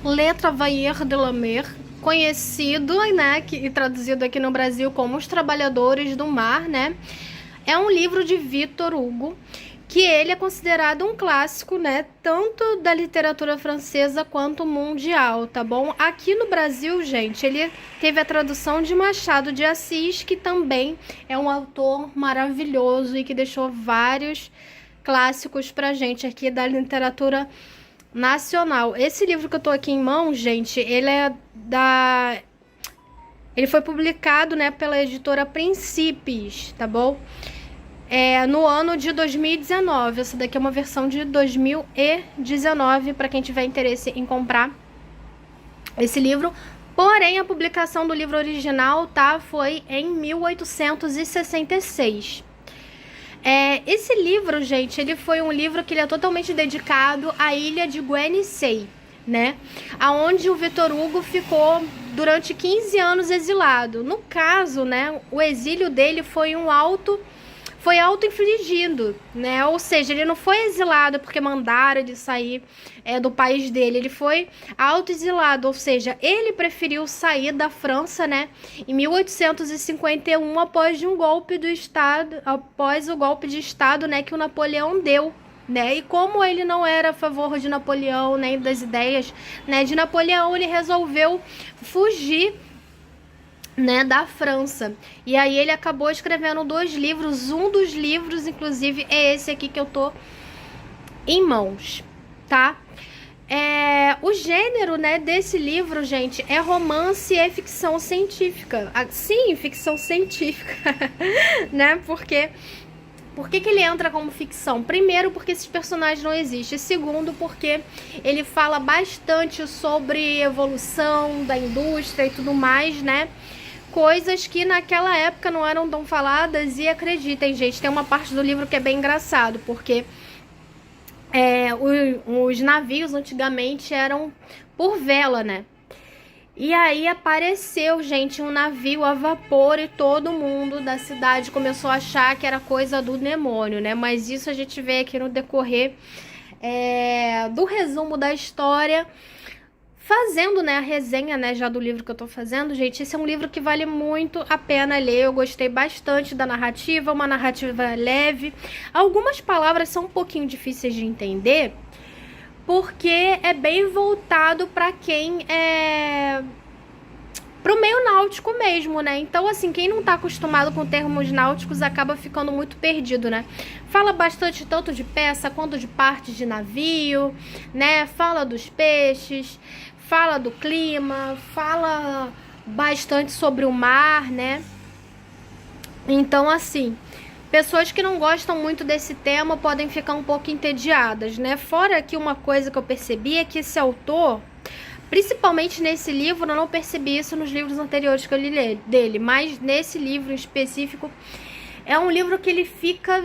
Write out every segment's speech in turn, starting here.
Le Travailleurs de la Mer, conhecido, né, e traduzido aqui no Brasil como Os Trabalhadores do Mar, né? É um livro de Victor Hugo, que ele é considerado um clássico, né, tanto da literatura francesa quanto mundial, tá bom? Aqui no Brasil, gente, ele teve a tradução de Machado de Assis, que também é um autor maravilhoso e que deixou vários clássicos pra gente aqui da literatura nacional. Esse livro que eu tô aqui em mão, gente, ele foi publicado, né, pela editora Princípios, tá bom? No ano de 2019. Essa daqui é uma versão de 2019 para quem tiver interesse em comprar esse livro. Porém, a publicação do livro original, tá, foi em 1866. Esse livro, gente, ele foi um livro que ele é totalmente dedicado à ilha de Guernsey, né? Aonde o Victor Hugo ficou durante 15 anos exilado. No caso, né, o exílio dele foi auto-infligido, né? Ou seja, ele não foi exilado porque mandaram ele sair do país dele. Ele foi auto-exilado, ou seja, ele preferiu sair da França, né? Em 1851, após o golpe de Estado, né, que o Napoleão deu, né? E como ele não era a favor de Napoleão, nem das ideias, né, de Napoleão, ele resolveu fugir, né, da França. E aí ele acabou escrevendo 2 livros. Um dos livros, inclusive, é esse aqui que eu tô em mãos, tá? O gênero, né, desse livro, gente, é romance e ficção científica. Sim, ficção científica, né? Por que ele entra como ficção? Primeiro, porque esses personagens não existem. Segundo, porque ele fala bastante sobre evolução da indústria e tudo mais, né? Coisas que naquela época não eram tão faladas. E acreditem, gente, tem uma parte do livro que é bem engraçado, porque os navios antigamente eram por vela, né? E aí apareceu, gente, um navio a vapor e todo mundo da cidade começou a achar que era coisa do demônio, né? Mas isso a gente vê aqui no decorrer do resumo da história, fazendo, né, a resenha, né, já do livro que eu tô fazendo. Gente, esse é um livro que vale muito a pena ler. Eu gostei bastante da narrativa, uma narrativa leve. Algumas palavras são um pouquinho difíceis de entender, porque é bem voltado para quem pro meio náutico mesmo, né? Então, assim, quem não tá acostumado com termos náuticos acaba ficando muito perdido, né? Fala bastante tanto de peça quanto de partes de navio, né? Fala dos peixes, fala do clima, fala bastante sobre o mar, né? Então, assim, pessoas que não gostam muito desse tema podem ficar um pouco entediadas, né? Fora que uma coisa que eu percebi é que esse autor, principalmente nesse livro, eu não percebi isso nos livros anteriores que eu li dele, mas nesse livro em específico, é um livro que ele fica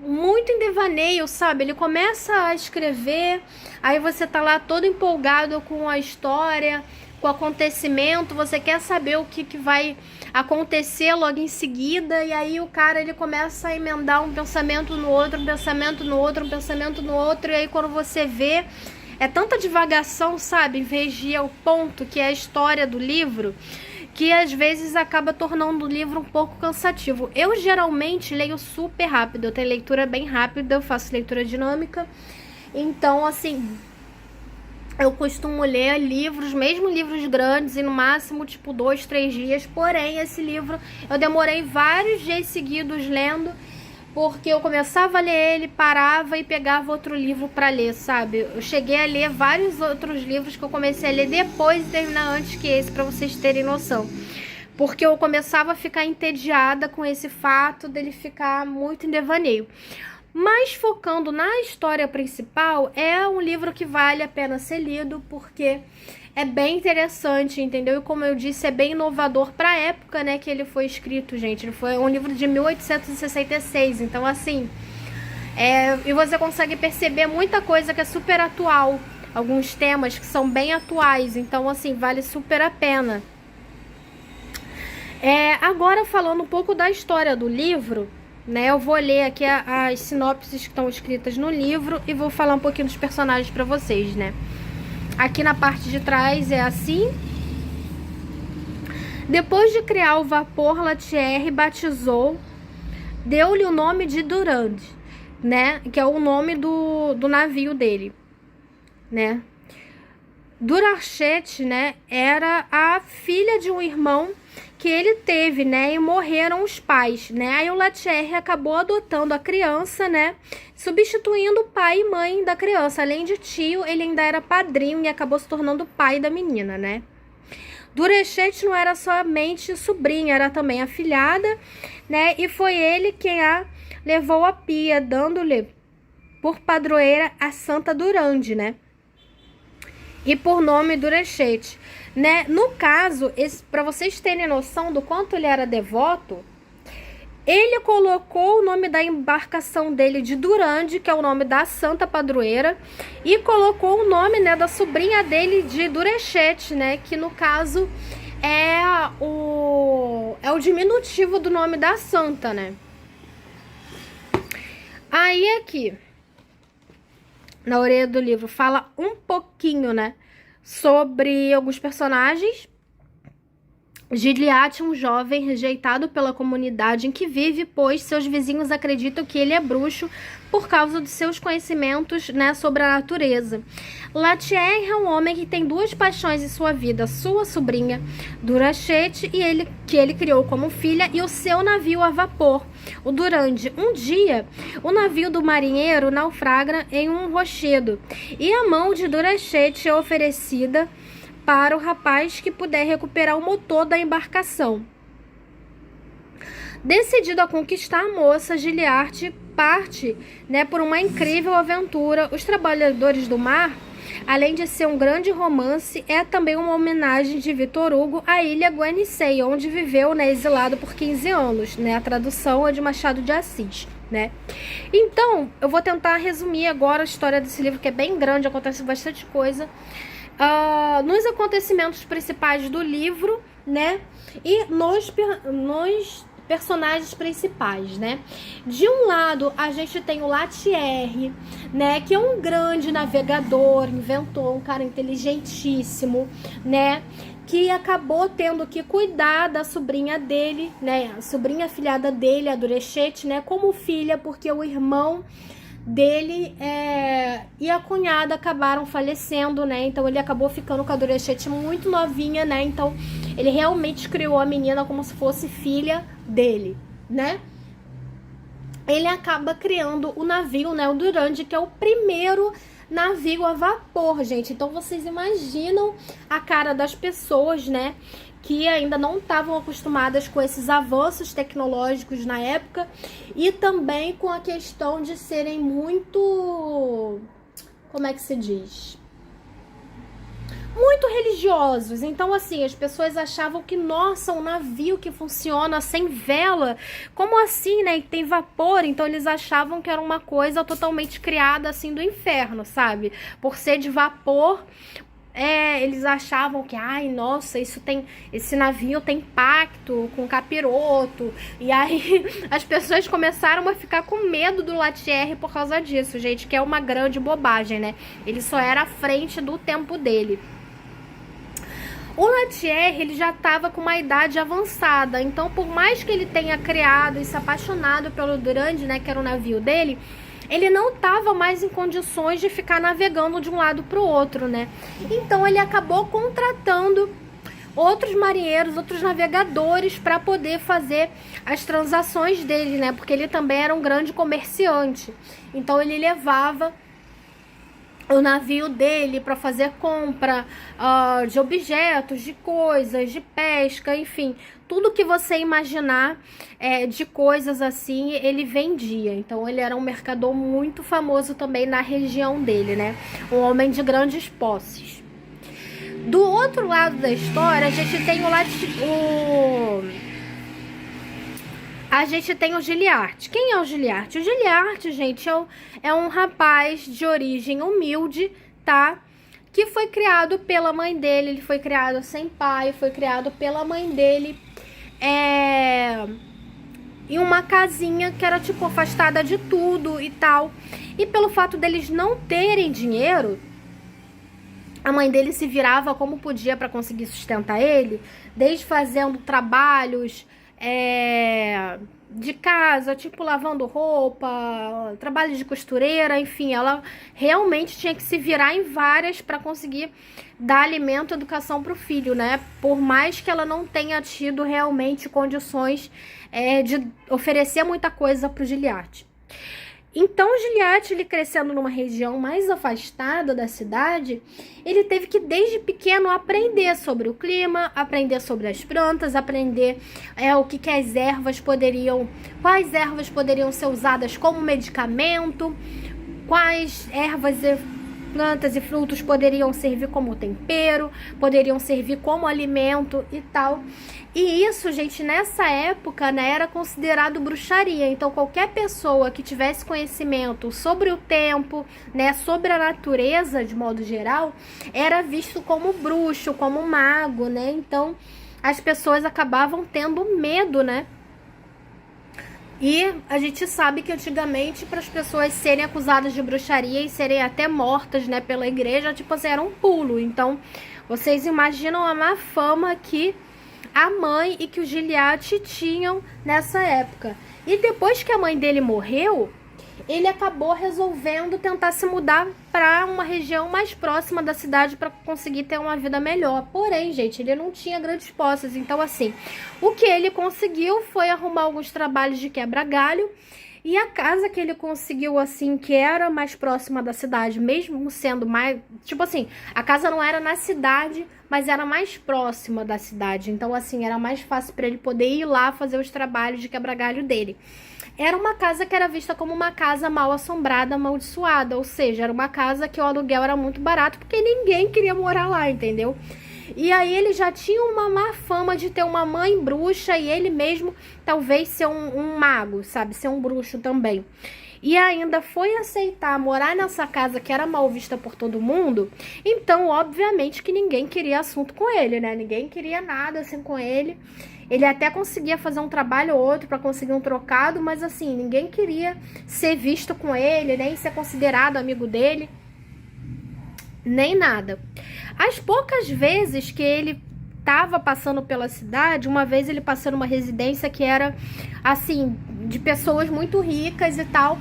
muito em devaneio, sabe? Ele começa a escrever, aí você tá lá todo empolgado com a história, com o acontecimento, você quer saber o que vai acontecer logo em seguida, e aí o cara, ele começa a emendar um pensamento no outro, um pensamento no outro, um pensamento no outro, e aí quando você vê, é tanta divagação, sabe? Em vez de ir ao ponto, que é a história do livro, que às vezes acaba tornando o livro um pouco cansativo. Eu geralmente leio super rápido, eu tenho leitura bem rápida, eu faço leitura dinâmica. Então, assim, eu costumo ler livros, mesmo livros grandes, e no máximo, tipo, 2, 3 dias. Porém, esse livro eu demorei vários dias seguidos lendo, porque eu começava a ler ele, parava e pegava outro livro para ler, sabe? Eu cheguei a ler vários outros livros que eu comecei a ler depois de terminar antes que esse, para vocês terem noção. Porque eu começava a ficar entediada com esse fato dele ficar muito em devaneio. Mas focando na história principal, é um livro que vale a pena ser lido, porque é bem interessante, entendeu? E como eu disse, é bem inovador para a época, né, que ele foi escrito, gente. Ele foi um livro de 1866, então assim, e você consegue perceber muita coisa que é super atual, alguns temas que são bem atuais, então assim, vale super a pena. Agora falando um pouco da história do livro, né, eu vou ler aqui as sinopses que estão escritas no livro e vou falar um pouquinho dos personagens para vocês, né. Aqui na parte de trás é assim. Depois de criar o vapor, Lethierry batizou, deu-lhe o nome de Durande, né? Que é o nome do navio dele, né? Durachete, né? Era a filha de um irmão que ele teve, né? E morreram os pais, né? Aí o Lethierry acabou adotando a criança, né? Substituindo o pai e mãe da criança. Além de tio, ele ainda era padrinho e acabou se tornando pai da menina, né? Durachete não era somente sobrinha, era também afilhada, né? E foi ele quem a levou à pia, dando-lhe por padroeira a Santa Durande, né? E por nome Durachete, né? No caso, para vocês terem noção do quanto ele era devoto, ele colocou o nome da embarcação dele de Durande, que é o nome da santa padroeira, e colocou o nome, né, da sobrinha dele de Durachete, né, que no caso é o diminutivo do nome da santa, né. Aí aqui, na orelha do livro, fala um pouquinho, né, sobre alguns personagens. Gilliatt, um jovem rejeitado pela comunidade em que vive, pois seus vizinhos acreditam que ele é bruxo por causa dos seus conhecimentos, né, sobre a natureza. Lethierry é um homem que tem duas paixões em sua vida: sua sobrinha Durachete, que ele criou como filha, e o seu navio a vapor, o Durande. Um dia, o navio do marinheiro naufraga em um rochedo e a mão de Durachete é oferecida para o rapaz que puder recuperar o motor da embarcação. Decidido a conquistar a moça, Gilliatt parte, né, por uma incrível aventura. Os Trabalhadores do Mar, além de ser um grande romance, é também uma homenagem de Victor Hugo à ilha Guernsey, onde viveu, né, exilado por 15 anos. Né? A tradução é de Machado de Assis. Né? Então, eu vou tentar resumir agora a história desse livro, que é bem grande, acontece bastante coisa. Nos acontecimentos principais do livro, né? E nos personagens principais, né? De um lado, a gente tem o Lethierry, né? Que é um grande navegador, inventor, um cara inteligentíssimo, né? Que acabou tendo que cuidar da sobrinha dele, né? A sobrinha afilhada dele, a Durachete, né? Como filha, porque o irmão dele e a cunhada acabaram falecendo, né? Então ele acabou ficando com a Durachete muito novinha, né? Então ele realmente criou a menina como se fosse filha dele, né? Ele acaba criando o navio, né? O Durande, que é o primeiro navio a vapor, gente. Então vocês imaginam a cara das pessoas, né, que ainda não estavam acostumadas com esses avanços tecnológicos na época, e também com a questão de serem muito, como é que se diz? Muito religiosos. Então, assim, as pessoas achavam que, nossa, um navio que funciona sem vela, como assim, né? E tem vapor. Então, eles achavam que era uma coisa totalmente criada, assim, do inferno, sabe? Por ser de vapor, eles achavam que, ai, nossa, esse navio tem pacto com capiroto. E aí, as pessoas começaram a ficar com medo do Lethierry por causa disso, gente, que é uma grande bobagem, né? Ele só era à frente do tempo dele. O Lethierry, ele já estava com uma idade avançada, então por mais que ele tenha criado e se apaixonado pelo Durande, né, que era o navio dele, ele não estava mais em condições de ficar navegando de um lado para o outro, né? Então ele acabou contratando outros marinheiros, outros navegadores para poder fazer as transações dele, né? Porque ele também era um grande comerciante, então ele levava o navio dele para fazer compra de objetos, de coisas, de pesca, enfim, tudo que você imaginar de coisas assim, ele vendia. Então ele era um mercador muito famoso também na região dele, né? Um homem de grandes posses. Do outro lado da história, a gente tem a gente tem o Gilliatt. Quem é o Gilliatt? O Gilliatt, gente, é um rapaz de origem humilde, tá? Que foi criado pela mãe dele. Ele foi criado sem pai, foi criado pela mãe dele em uma casinha que era, tipo, afastada de tudo e tal. E pelo fato deles não terem dinheiro, A mãe dele se virava como podia para conseguir sustentar ele, desde fazendo trabalhos de casa, tipo lavando roupa, trabalho de costureira, enfim, ela realmente tinha que se virar em várias para conseguir dar alimento e educação para o filho, né? Por mais que ela não tenha tido realmente condições de oferecer muita coisa para o Gilliatt. Então, o Gilliatt, ele crescendo numa região mais afastada da cidade, ele teve que, desde pequeno, aprender sobre o clima, aprender sobre as plantas, aprender o que as ervas poderiam, quais ervas poderiam ser usadas como medicamento, quais ervas, plantas e frutos poderiam servir como tempero, poderiam servir como alimento e tal. E isso, gente, nessa época, né, era considerado bruxaria. Então, qualquer pessoa que tivesse conhecimento sobre o tempo, né, sobre a natureza, de modo geral, era visto como bruxo, como mago, né? Então, as pessoas acabavam tendo medo, né? E a gente sabe que antigamente, para as pessoas serem acusadas de bruxaria e serem até mortas, né, pela igreja, tipo assim, era um pulo. Então, vocês imaginam a má fama que a mãe e que o Gilliatt tinham nessa época. E depois que a mãe dele morreu, ele acabou resolvendo tentar se mudar para uma região mais próxima da cidade para conseguir ter uma vida melhor. Porém, gente, ele não tinha grandes posses. Então, assim, o que ele conseguiu foi arrumar alguns trabalhos de quebra-galho. E a casa que ele conseguiu, assim, que era mais próxima da cidade, mesmo sendo mais... Tipo assim, a casa não era na cidade, mas era mais próxima da cidade. Então, assim, era mais fácil para ele poder ir lá fazer os trabalhos de quebra-galho dele. Era uma casa que era vista como uma casa mal assombrada, amaldiçoada. Ou seja, era uma casa que o aluguel era muito barato, porque ninguém queria morar lá, entendeu? E aí ele já tinha uma má fama de ter uma mãe bruxa e ele mesmo talvez ser um mago, sabe? Ser um bruxo também. E ainda foi aceitar morar nessa casa que era mal vista por todo mundo. Então, obviamente que ninguém queria assunto com ele, né? Ninguém queria nada assim com ele. Ele até conseguia fazer um trabalho ou outro para conseguir um trocado, mas assim, ninguém queria ser visto com ele, nem ser considerado amigo dele, nem nada. As poucas vezes que ele estava passando pela cidade, uma vez ele passou numa residência que era, assim, de pessoas muito ricas e tal,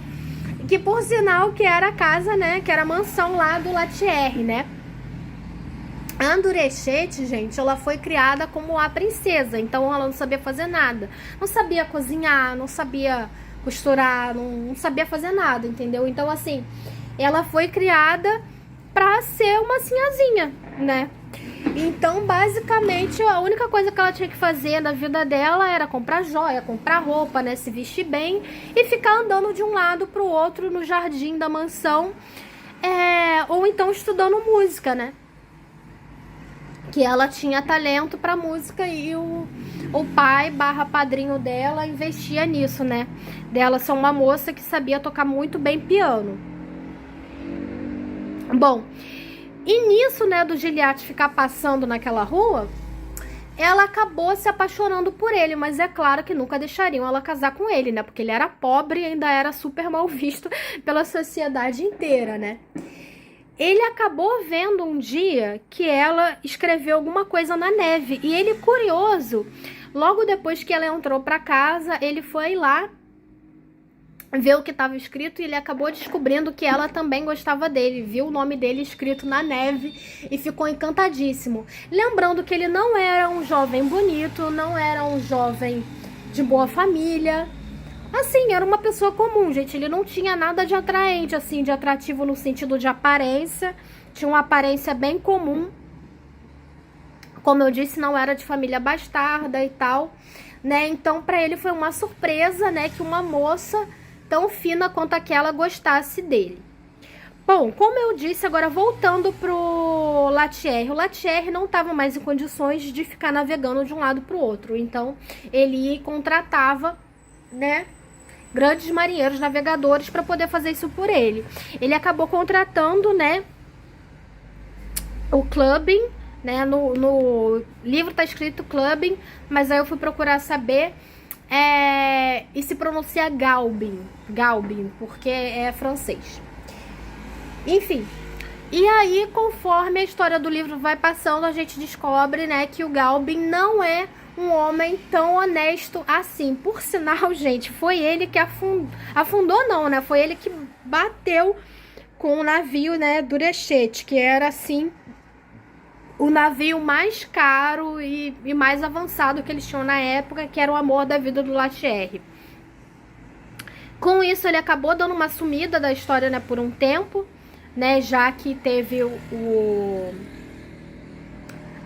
que por sinal que era a casa, né, que era a mansão lá do Latieri, né. A Andurechete, gente, ela foi criada como a princesa, então ela não sabia fazer nada, não sabia cozinhar, não sabia costurar, não sabia fazer nada, entendeu? Então, assim, ela foi criada pra ser uma sinhazinha, né? Então, basicamente, a única coisa que ela tinha que fazer na vida dela era comprar joia, comprar roupa, né? Se vestir bem e ficar andando de um lado pro outro no jardim da mansão, ou então estudando música, né? Que ela tinha talento pra música e o pai / padrinho dela investia nisso, né? Dela ser uma moça que sabia tocar muito bem piano. Bom, e nisso, né, do Gilliatt ficar passando naquela rua, ela acabou se apaixonando por ele, mas é claro que nunca deixariam ela casar com ele, né, porque ele era pobre e ainda era super mal visto pela sociedade inteira, né. Ele acabou vendo um dia que ela escreveu alguma coisa na neve, e ele, curioso, logo depois que ela entrou pra casa, ele foi lá ver o que estava escrito e ele acabou descobrindo que ela também gostava dele, viu o nome dele escrito na neve e ficou encantadíssimo. Lembrando que ele não era um jovem bonito, não era um jovem de boa família, assim, era uma pessoa comum, gente. Ele não tinha nada de atraente, assim, de atrativo no sentido de aparência, tinha uma aparência bem comum. Como eu disse, não era de família bastarda e tal, né? Então, pra ele foi uma surpresa, né, que uma moça tão fina quanto aquela gostasse dele. Bom, como eu disse, agora voltando pro Latieri, o Latieri não estava mais em condições de ficar navegando de um lado pro outro, então ele ia e contratava, né, grandes marinheiros navegadores para poder fazer isso por ele. Ele acabou contratando, né, o Clubbing, né, no livro tá escrito Clubbing, mas aí eu fui procurar saber, e se pronuncia Galbin, porque é francês. Enfim, E aí, conforme a história do livro vai passando, a gente descobre, né, que o Galbin não é um homem tão honesto assim. Por sinal, gente, foi ele que afundou não, né? Foi ele que bateu com o navio, né, Durechete, que era, assim, o navio mais caro e mais avançado que eles tinham na época, que era o amor da vida do Latieri. Com isso, ele acabou dando uma sumida da história, né, por um tempo, né, já que teve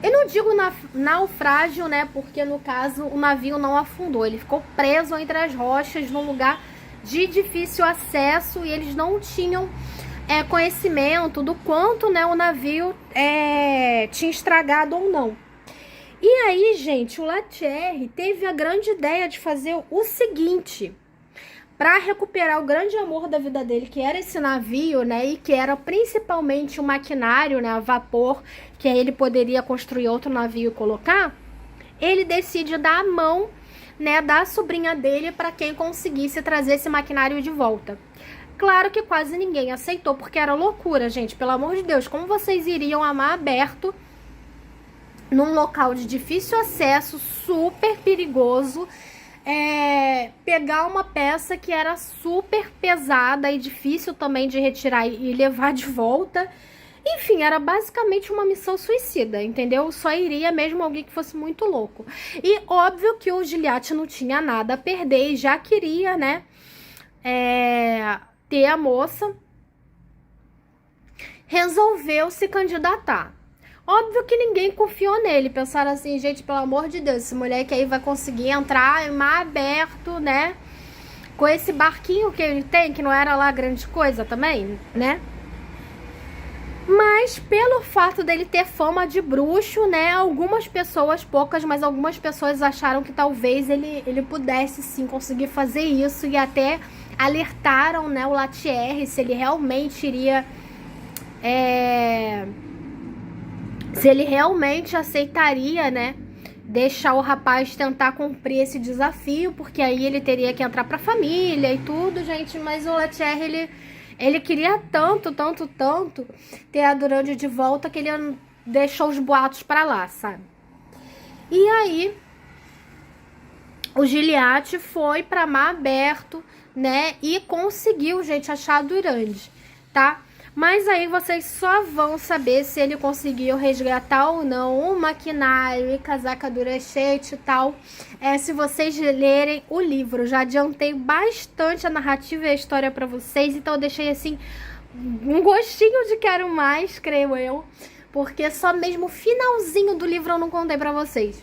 eu não digo naufrágio, né, porque no caso o navio não afundou, ele ficou preso entre as rochas num lugar de difícil acesso e eles não tinham conhecimento do quanto, né, o navio tinha estragado ou não. E aí, gente, o Latieri teve a grande ideia de fazer o seguinte: para recuperar o grande amor da vida dele, que era esse navio, né, e que era principalmente o maquinário, né, a vapor, que aí ele poderia construir outro navio e colocar, ele decide dar a mão, né, da sobrinha dele para quem conseguisse trazer esse maquinário de volta. Claro que quase ninguém aceitou, porque era loucura, gente, pelo amor de Deus, como vocês iriam a mar aberto, num local de difícil acesso, super perigoso, pegar uma peça que era super pesada e difícil também de retirar e levar de volta. Enfim, era basicamente uma missão suicida, entendeu? Só iria mesmo alguém que fosse muito louco. E óbvio que o Gilliatt não tinha nada a perder e já queria, né, ter a moça. Resolveu se candidatar. Óbvio que ninguém confiou nele. Pensaram assim, gente, pelo amor de Deus, esse moleque aí vai conseguir entrar em mar aberto, né? Com esse barquinho que ele tem, que não era lá grande coisa também, né? Mas pelo fato dele ter fama de bruxo, né? Algumas pessoas, poucas, mas algumas pessoas acharam que talvez ele pudesse sim conseguir fazer isso. E até alertaram, né, o Latieri se ele realmente iria... se ele realmente aceitaria, né, deixar o rapaz tentar cumprir esse desafio, porque aí ele teria que entrar pra família e tudo, gente. Mas o Latieri, ele queria tanto ter a Durande de volta que ele deixou os boatos pra lá, sabe? E aí, o Gilliatt foi pra mar aberto, né, e conseguiu, gente, achar a Durande, tá? Mas aí vocês só vão saber se ele conseguiu resgatar ou não o maquinário e casaca Durechete e tal, se vocês lerem o livro. Já adiantei bastante a narrativa e a história pra vocês, então eu deixei assim um gostinho de quero mais, creio eu, porque só mesmo o finalzinho do livro eu não contei pra vocês,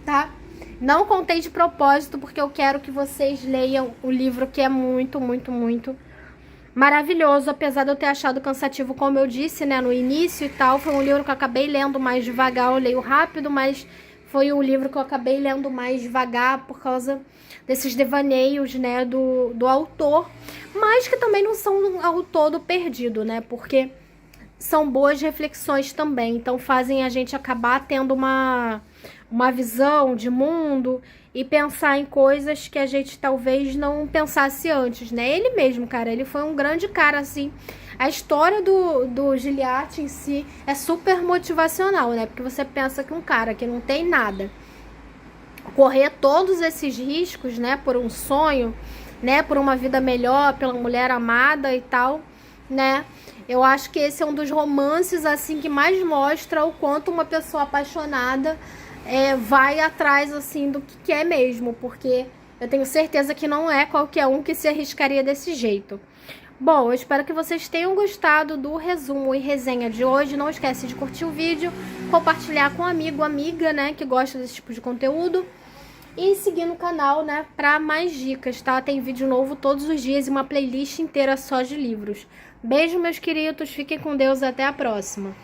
tá? Não contei de propósito, porque eu quero que vocês leiam o livro, que é muito maravilhoso, apesar de eu ter achado cansativo, como eu disse, né, no início e tal. Foi um livro que eu acabei lendo mais devagar, eu leio rápido, mas foi um livro que eu acabei lendo mais devagar por causa desses devaneios, né, do autor, mas que também não são ao todo perdido, né, porque são boas reflexões também, então fazem a gente acabar tendo uma visão de mundo e pensar em coisas que a gente talvez não pensasse antes, né? Ele mesmo, cara, ele foi um grande cara, assim. A história do Gilliatt em si é super motivacional, né? Porque você pensa que um cara que não tem nada, correr todos esses riscos, né? Por um sonho, né? Por uma vida melhor, pela mulher amada e tal, né? Eu acho que esse é um dos romances, assim, que mais mostra o quanto uma pessoa apaixonada vai atrás, assim, do que quer mesmo, porque eu tenho certeza que não é qualquer um que se arriscaria desse jeito. Bom, eu espero que vocês tenham gostado do resumo e resenha de hoje. Não esquece de curtir o vídeo, compartilhar com um amigo, amiga, né, que gosta desse tipo de conteúdo, e seguir no canal, né, pra mais dicas, tá? Tem vídeo novo todos os dias e uma playlist inteira só de livros. Beijo, meus queridos, fiquem com Deus, até a próxima.